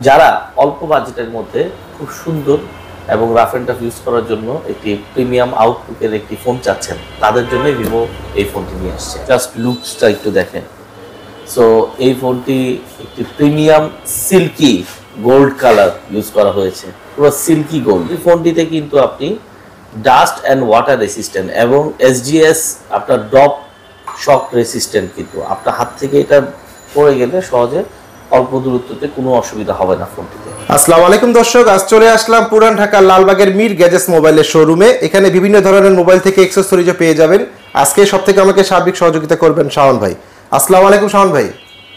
যারা অল্প বাজেটের মধ্যে খুব সুন্দর এবং রাফ অ্যান্ড টাফ ইউজ করার জন্য একটি প্রিমিয়াম আউটলুকের একটি ফোন চাচ্ছেন, তাদের জন্য ভিভো এই ফোনটি নিয়ে আসছে। জাস্ট লুকসটা একটু দেখেন। সো এই ফোনটি একটি premium silky gold colour use করা হয়েছে, পুরো সিল্কি গোল্ড। এই ফোনটিতে কিন্তু আপনি ডাস্ট অ্যান্ড ওয়াটার রেসিস্ট্যান্ট এবং এসজিএস আপনার ড্রপ শক রেসিস্ট্যান্ট, কিন্তু আপনার হাত থেকে এটা পড়ে গেলে সহজে অল্প দূরত্বতে কোনো অসুবিধা হবে না ফোনটিতে। আসসালামু আলাইকুম দর্শক, আজ চলে আসলাম পুরান ঢাকার লালবাগের মির গ্যাজেটস মোবাইলের শোরুমে। এখানে বিভিন্ন ধরনের মোবাইল থেকে অ্যাক্সেসরিজও পেয়ে যাবেন। আজকে সবথেকে আমাকে সার্বিক সহযোগিতা করবেন শাওন ভাই। আসসালামু আলাইকুম শাওন ভাই।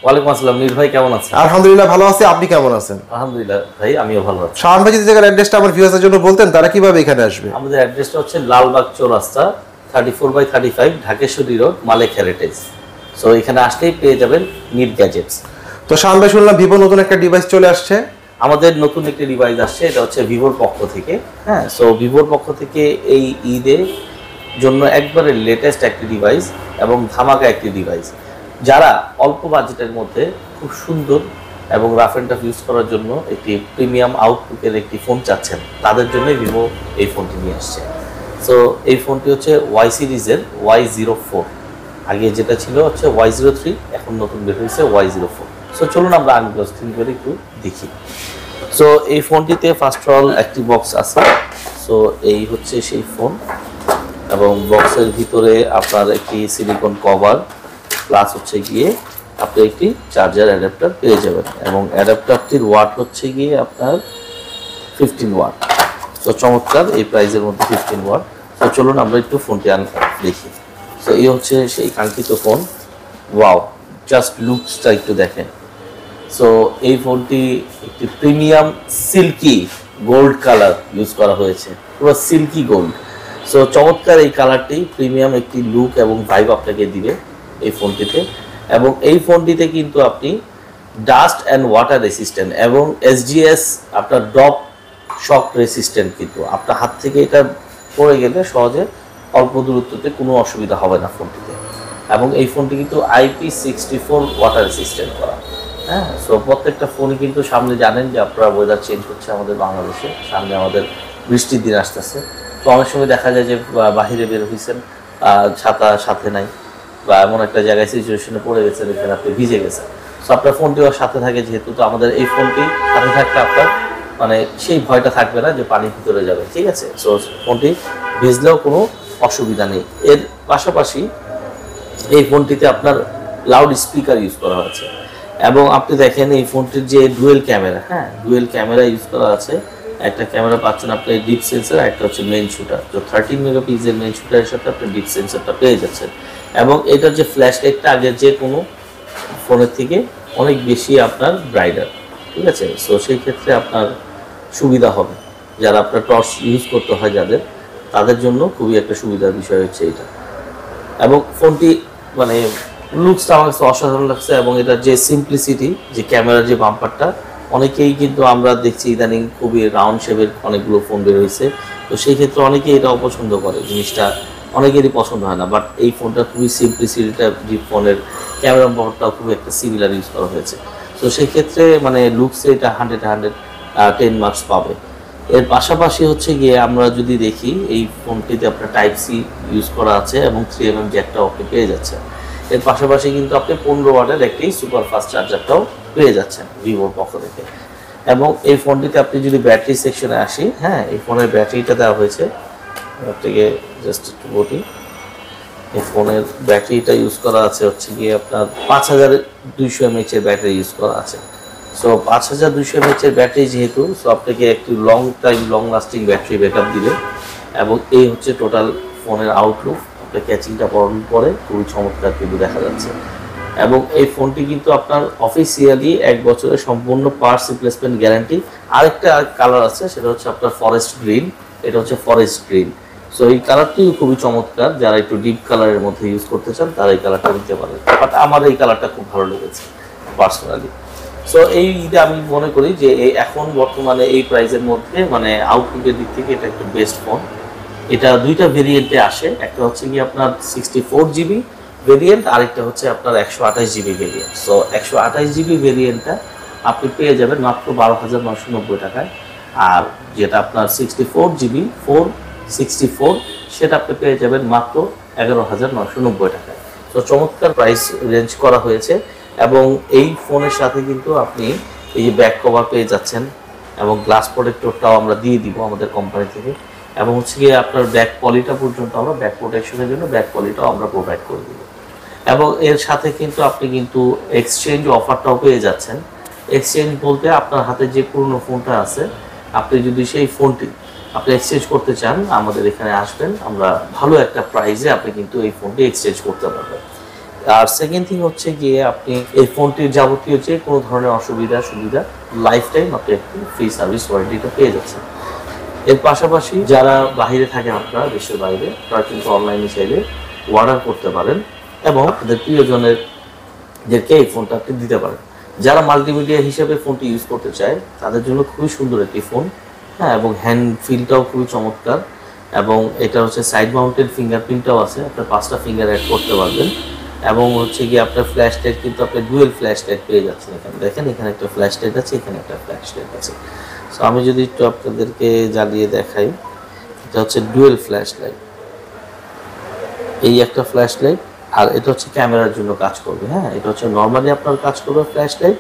ওয়ালাইকুম আসসালাম। নীর ভাই কেমন আছেন? আলহামদুলিল্লাহ ভালো আছি, আপনি কেমন আছেন? আলহামদুলিল্লাহ ভাই, আমিও ভালো আছি। শাওন ভাই যদি জায়গার অ্যাড্রেসটা আমার ভিউয়ারদের জন্য বলতেন, তারা কিভাবে এখানে আসবে? আমাদের অ্যাড্রেসটা হচ্ছে লালবাগ চৌরাস্তা 34/35 ঢাকেশ্বরী রোড, মালেক হেরিটেজ। সো এখানে আসলেই পেয়ে যাবেন মির গ্যাজেটস। তো শাওন ভাই, শুনলাম ভিভো নতুন একটা ডিভাইস চলে আসছে। আমাদের নতুন একটি ডিভাইস আসছে, এটা হচ্ছে ভিভোর পক্ষ থেকে। হ্যাঁ, সো ভিভোর পক্ষ থেকে এই ঈদের জন্য একবারে লেটেস্ট একটি ডিভাইস এবং ধামাকা একটি ডিভাইস। যারা অল্প বাজেটের মধ্যে খুব সুন্দর এবং রাফ অ্যান্ড টাফ ইউজ করার জন্য একটি প্রিমিয়াম আউটলুকের একটি ফোন চাচ্ছেন, তাদের জন্যই ভিভো এই ফোনটি নিয়ে আসছে। সো এই ফোনটি হচ্ছে ওয়াই সিরিজের Y04। আগে যেটা ছিল হচ্ছে Y03, এখন নতুন বের হয়েছে Y04। সো চলুন আমরা আনবক্সিং করে একটু দেখি। সো এই ফোনটিতে ফার্স্ট অফ অল একটি বক্স আছে। সো এই হচ্ছে সেই ফোন, এবং বক্সের ভিতরে আপনার একটি সিলিকন কভার প্লাস হচ্ছে গিয়ে আপনি একটি চার্জার অ্যাডাপ্টার পেয়ে যাবেন, এবং অ্যাডাপ্টারটির ওয়াট হচ্ছে গিয়ে আপনার 15 ওয়াট। তো চমৎকার এই প্রাইসের মধ্যে 15 ওয়াট। তো চলুন আমরা একটু ফোনটি দেখি। তো এই হচ্ছে সেই কাঙ্ক্ষিত ফোন। ওয়াও, জাস্ট লুকসটা একটু দেখেন। সো এই ফোনটি একটি premium silky gold colour use করা হয়েছে, পুরো সিল্কি গোল্ড। সো চমৎকার এই কালারটি প্রিমিয়াম একটি লুক এবং ভাইব আপনাকে দিবে এই ফোনটিতে। এবং এই ফোনটিতে কিন্তু আপনি ডাস্ট অ্যান্ড ওয়াটার রেসিস্ট্যান্ট এবং এসজিএস আপনার ড্রপ শক রেসিস্ট্যান্ট, কিন্তু আপনার হাত থেকে এটা পড়ে গেলে সহজে অল্প দূরত্বতে কোনো অসুবিধা হবে না ফোনটিতে। এবং এই ফোনটি কিন্তু IP64 ওয়াটার রেসিস্ট্যান্ট করা। হ্যাঁ, সো প্রত্যেকটা ফোনই কিন্তু সামনে জানেন যে আপনারা ওয়েদার চেঞ্জ হচ্ছে আমাদের বাংলাদেশে, সামনে আমাদের বৃষ্টির দিন আসতেছে। তো অনেক সময় দেখা যায় যে বাহিরে বের হয়েছেন, ছাতা সাথে নাই, বা এমন একটা জায়গায় সিচুয়েশনে পড়ে গেছেন, এখানে আপনি ভিজে গেছেন। সো আপনার ফোনটিও সাথে থাকে যেহেতু, তো আমাদের এই ফোনটি সাথে থাকলে আপনার মানে সেই ভয়টা থাকবে না যে পানির ভিতরে যাবে। ঠিক আছে, সো ফোনটি ভিজলেও কোনো অসুবিধা নেই। এর পাশাপাশি এই ফোনটিতে আপনার লাউড স্পিকার ইউজ করা হয়েছে, এবং আপনি দেখেন এই ফোনটির যে ডুয়েল ক্যামেরা, হ্যাঁ ডুয়েল ক্যামেরা ইউজ করা আছে। একটা ক্যামেরা পাচ্ছেন আপনি ডিপ সেন্সর, একটা হচ্ছে মেইন শুটার। তো 13 মেগাপিক্সেল মেইন শুটারের সাথে আপনি ডিপ সেন্সরটা পেয়ে যাচ্ছেন, এবং এটার যে ফ্ল্যাশ লাইটটা আগের যে কোনো ফোনের থেকে অনেক বেশি আপনার ব্রাইটার। ঠিক আছে, সো সেই ক্ষেত্রে আপনার সুবিধা হবে, যারা আপনার টর্চ ইউজ করতে হয় যাদের, তাদের জন্য খুবই একটা সুবিধার বিষয় হচ্ছে এটা। এবং ফোনটি মানে লুকসটা আমার কাছে অসাধারণ লাগছে, এবং এটার যে সিম্পলিসিটি, যে ক্যামেরার যে বাম্পারটা, অনেকেই কিন্তু আমরা দেখছি ইদানিং খুবই রাউন্ড শেপের অনেকগুলো ফোন বের হয়েছে। তো সেই ক্ষেত্রে অনেকেই এটা অপছন্দ করে, জিনিসটা অনেকেরই পছন্দ হয় না। বাট এই ফোনটা খুবই সিম্পলিসিটিটা, যে ফোনের ক্যামেরা বাম্পারটাও খুবই একটা সিমিলার ইউজ করা হয়েছে। তো সেই ক্ষেত্রে মানে লুকসে এটা 100 10 মার্কস পাবে। এর পাশাপাশি হচ্ছে গিয়ে আমরা যদি দেখি, এই ফোনটিতে আপনার Type-C ইউজ করা আছে, এবং 3mm জ্যাকটাও আপনি পেয়ে যাচ্ছেন। এর পাশাপাশি কিন্তু আপনি 15 ওয়াটের একটি সুপার ফাস্ট চার্জারটাও পেয়ে যাচ্ছেন ভিভোর পক্ষ থেকে। এবং এই ফোনটিতে আপনি যদি ব্যাটারি সেকশনে আসি, হ্যাঁ এই ফোনের ব্যাটারিটা দেওয়া হয়েছে থেকে জাস্ট একটু বলি। এই ফোনের ব্যাটারিটা ইউজ করা আছে হচ্ছে গিয়ে আপনার 5200 mAh এর ব্যাটারি ইউজ করা আছে। সো 5200 mAh এর ব্যাটারি যেহেতু, সো আপনাকে একটু long time long lasting battery backup দিবে। এবং এই হচ্ছে টোটাল ফোনের আউটলুক। আপনার ক্যাচিংটা পরানোর পরে খুবই চমৎকার কিন্তু দেখা যাচ্ছে। এবং এই ফোনটি কিন্তু আপনার অফিসিয়ালি 1 বছরের সম্পূর্ণ পার্টস রিপ্লেসমেন্ট গ্যারান্টি। আরেকটা কালার আছে, সেটা হচ্ছে আপনার ফরেস্ট গ্রিন। এটা হচ্ছে ফরেস্ট গ্রিন। সো এই কালারটিও খুবই চমৎকার, যারা একটু ডিপ কালারের মধ্যে ইউজ করতে চান তারা এই কালারটা নিতে পারেন। বাট আমার এই কালারটা খুব ভালো লেগেছে পার্সোনালি। সো এই ঈদে আমি মনে করি যে এখন বর্তমানে এই প্রাইসের মধ্যে মানে আউটলুকের দিক থেকে এটা একটা বেস্ট ফোন। এটা দুইটা ভেরিয়েন্টে আসে, একটা হচ্ছে কি আপনার 64GB ভেরিয়েন্ট, আরেকটা হচ্ছে আপনার 128GB ভেরিয়েন্ট। সো 128GB ভেরিয়েন্টটা আপনি পেয়ে যাবেন মাত্র 12,990 টাকায়। আর যেটা আপনার 64GB 464 সেটা আপনি পেয়ে যাবেন মাত্র 11,990 টাকায়। তো চমৎকার প্রাইস রেঞ্জ করা হয়েছে। এবং এই ফোনের সাথে কিন্তু আপনি এই যে ব্যাক কভার পেয়ে যাচ্ছেন এবং গ্লাস প্রোটেক্টরটাও আমরা দিয়ে দিব আমাদের কোম্পানি থেকে। এবং হচ্ছে গিয়ে আপনার ব্যাক পলিটা পর্যন্ত আমরা ব্যাক প্রোটেকশনের জন্য ব্যাক পলিটাও আমরা প্রোভাইড করে দিব। এবং এর সাথে কিন্তু আপনি কিন্তু এক্সচেঞ্জ অফারটাও পেয়ে যাচ্ছেন। এক্সচেঞ্জ বলতে আপনার হাতে যে পুরনো ফোনটা আছে, আপনি যদি সেই ফোনটি আপনি এক্সচেঞ্জ করতে চান, আমাদের এখানে আসবেন, আমরা ভালো একটা প্রাইসে আপনি কিন্তু এই ফোনটি এক্সচেঞ্জ করতে পারবেন। আর সেকেন্ড থিং হচ্ছে গিয়ে আপনি এই ফোনটির যাবতীয় যে কোনো ধরনের সুবিধা লাইফ টাইম আপনি একটি ফ্রি সার্ভিস ওয়ারেন্টিটা পেয়ে যাচ্ছেন। এর পাশাপাশি যারা বাইরে থাকেন, আপনারা দেশের বাইরে, তারা কিন্তু অনলাইনে চাইলে অর্ডার করতে পারেন এবং আপনাদের প্রিয়জনেরদেরকে এই ফোনটা আপনি দিতে পারেন। যারা মাল্টিমিডিয়া হিসেবে ফোনটি ইউজ করতে চায় তাদের জন্য খুবই সুন্দর একটি ফোন, হ্যাঁ, এবং হ্যান্ড ফিলটাও খুবই চমৎকার। এবং এটা হচ্ছে সাইড মাউন্টেড ফিঙ্গারপ্রিন্টটাও আছে, আপনার 5টা ফিঙ্গার অ্যাড করতে পারবেন। এবং হচ্ছে গিয়ে আপনার ফ্ল্যাশ লাইট কিন্তু আপনি ডুয়েল ফ্ল্যাশ লাইট পেয়ে যাচ্ছেন। এখানে দেখেন, এখানে একটা ফ্ল্যাশ লাইট আছে, এখানে একটা ফ্ল্যাশ লাইট আছে। সো আমি যদি একটু আপনাদেরকে জ্বালিয়ে দেখাই, এটা হচ্ছে ডুয়েল ফ্ল্যাশ লাইট, এই একটা ফ্ল্যাশ লাইট, আর এটা হচ্ছে ক্যামেরার জন্য কাজ করবে। হ্যাঁ, এটা হচ্ছে নর্মালি আপনার কাজ করবে ফ্ল্যাশ লাইট,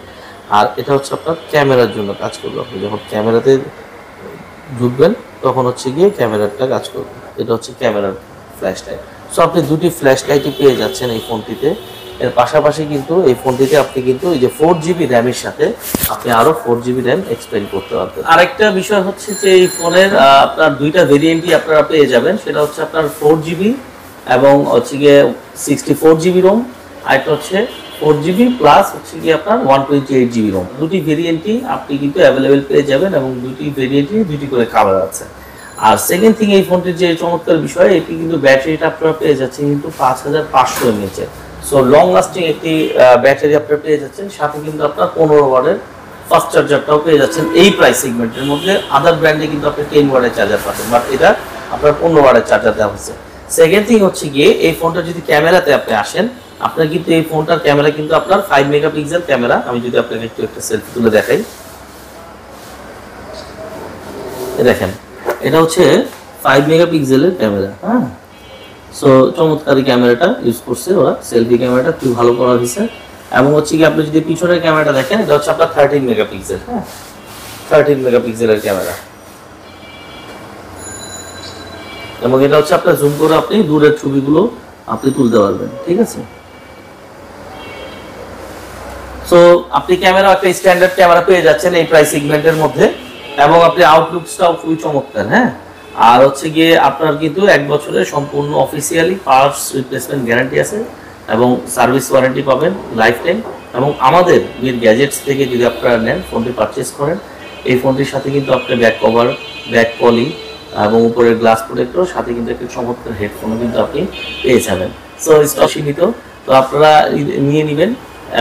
আর এটা হচ্ছে আপনার ক্যামেরার জন্য কাজ করবে। আপনি যখন ক্যামেরাতে ঢুকবেন তখন হচ্ছে গিয়ে ক্যামেরাটা কাজ করবে। এটা হচ্ছে ক্যামেরার ফ্ল্যাশ লাইট। সো আপনি দুটি ফ্ল্যাশ লাইটই পেয়ে যাচ্ছেন এই ফোনটিতে। এর পাশাপাশি কিন্তু এই ফোনটিতে আপনি কিন্তু এই যে 4GB র্যামের সাথে আপনি আরো 4GB র্যাম এক্সপেন্ড করতে পারবেন। আরেকটা বিষয় হচ্ছে যে এই ফোনের আপনার দুইটা ভেরিয়েন্টই আপনারা পেয়ে যাবেন। সেটা হচ্ছে আপনার 4GB এবং হচ্ছে গিয়ে 64GB রোম, আর একটা হচ্ছে 4GB প্লাস হচ্ছে গিয়ে আপনার 128GB রোম। দুটি ভেরিয়েন্টই আপনি কিন্তু অ্যাভেলেবেল পেয়ে যাবেন এবং দুটি ভেরিয়েন্টই দুটি করে কালার আছে। আর সেকেন্ড থিং, এই ফোনটির যে চমৎকার বিষয়, এটি কিন্তু ব্যাটারিটা আপনারা পেয়ে যাচ্ছেন কিন্তু 5500 mAh। সো লং লাস্টিং একটি ব্যাটারি আপনারা পেয়ে যাচ্ছেন। সাথে কিন্তু আপনার 15 ওয়াটের ফাস্ট চার্জারটাও পেয়ে যাচ্ছেন এই প্রাইস সেগমেন্টের মধ্যে। আদার ব্র্যান্ডে কিন্তু আপনি 10 ওয়াটের চার্জার পাচ্ছেন, বাট এটা আপনার 15 ওয়াটের চার্জার দেওয়া হচ্ছে। সেকেন্ড থিং হচ্ছে গিয়ে এই ফোনটা যদি ক্যামেরাতে আপনি আসেন, আপনার কিন্তু এই ফোনটার ক্যামেরা কিন্তু আপনার 5 মেগাপিক্সেল ক্যামেরা। আমি যদি আপনাকে একটু একটা সেলফি তুলে দেখাই, দেখেন, এটা হচ্ছে 5 মেগাপিক্সেলের ক্যামেরা। হ্যাঁ, সো চমৎকার ক্যামেরাটা ইউজ করছে ওরা, সেলফি ক্যামেরাটা খুব ভালো করা হয়েছে। এবং হচ্ছে কি আপনি যদি পিছনের ক্যামেরাটা দেখেন, এটা হচ্ছে আপনার 13 মেগাপিক্সেল। হ্যাঁ, 13 মেগাপিক্সেলের ক্যামেরা, এবং এটা হচ্ছে আপনার জুম করে আপনি দূরের ছবিগুলো আপনি তুলতে পারবেন। ঠিক আছে, সো আপনি ক্যামেরা একটা স্ট্যান্ডার্ড ক্যামেরা পেয়ে যাচ্ছেন এই প্রাইস সেগমেন্টের মধ্যে, এবং আপনি আউটলুকসটাও খুবই চমৎকার। হ্যাঁ, আর হচ্ছে গিয়ে আপনার কিন্তু 1 বছরের সম্পূর্ণ অফিসিয়ালি পার্টস রিপ্লেসমেন্ট গ্যারান্টি আছে এবং সার্ভিস ওয়ারেন্টি পাবেন লাইফ টাইম। এবং আমাদের মির গ্যাজেটস থেকে যদি আপনারা নেন, ফোনটি পারচেস করেন, এই ফোনটির সাথে কিন্তু আপনি ব্যাক কভার, ব্যাক পলি এবং উপরের গ্লাস প্রোটেক্টর, সাথে কিন্তু একটা চমৎকার হেডফোনও কিন্তু আপনি পেয়ে যাবেন। সো স্টক সীমিত, তো আপনারা নিয়ে নেবেন।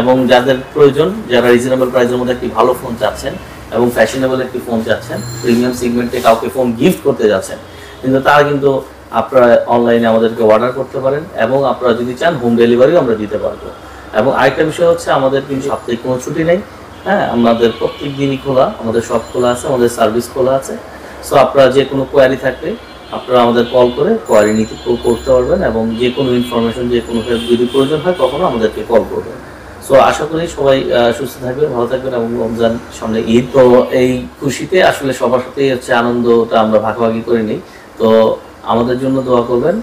এবং যাদের প্রয়োজন, যারা রিজনেবল প্রাইসের মধ্যে একটি ভালো ফোন চাচ্ছেন এবং ফ্যাশনেবল একটি ফোন চাচ্ছেন, প্রিমিয়াম সেগমেন্টে কাউকে ফোন গিফট করতে যাচ্ছেন, কিন্তু তারা কিন্তু আপনারা অনলাইনে আমাদেরকে অর্ডার করতে পারেন এবং আপনারা যদি চান হোম ডেলিভারিও আমরা দিতে পারবো। এবং আরেকটা বিষয় হচ্ছে, আমাদের কিন্তু সাপ্তাহিক কোনো ছুটি নেই। হ্যাঁ, আমাদের প্রত্যেক দিনই খোলা, আমাদের সব খোলা আছে, আমাদের সার্ভিস খোলা আছে। সো আপনারা যে কোনো কোয়ারি থাকলে আপনারা আমাদের কল করে কোয়ারি নিতে করতে পারবেন, এবং যে কোনো ইনফরমেশন, যে কোনো হেল্প যদি প্রয়োজন হয় কখনো আমাদেরকে কল করবেন। সো আশা করি সবাই সুস্থ থাকবেন, ভালো থাকবেন। এবং রমজান সামনে ঈদ, তো এই খুশিতে আসলে সবার সাথেই হচ্ছে আনন্দটা আমরা ভাগাভাগি করে নিই। তো আমাদের জন্য দোয়া করবেন।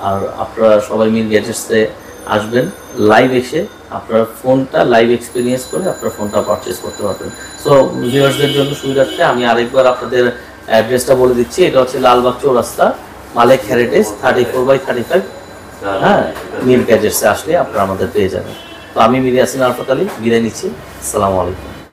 আর আপনারা সবাই মিল গ্যাজেটসে আসবেন, লাইভ এসে আপনার ফোনটা লাইভ এক্সপিরিয়েন্স করে আপনার ফোনটা পারচেস করতে পারবেন। সো ভিউয়ার্সদের জন্য সুবিধার্থে আমি আরেকবার আপনাদের অ্যাড্রেসটা বলে দিচ্ছি। এটা হচ্ছে লালবাগ চৌরাস্তা, মালেক হেরিটেজ 34/35। হ্যাঁ, মিল গ্যাজেটসে আসলে আপনারা আমাদের পেয়ে যাবেন। তো আমি মির ইয়াসিন আরাফাত আলী বিদায় নিচ্ছি। আসসালামু আলাইকুম।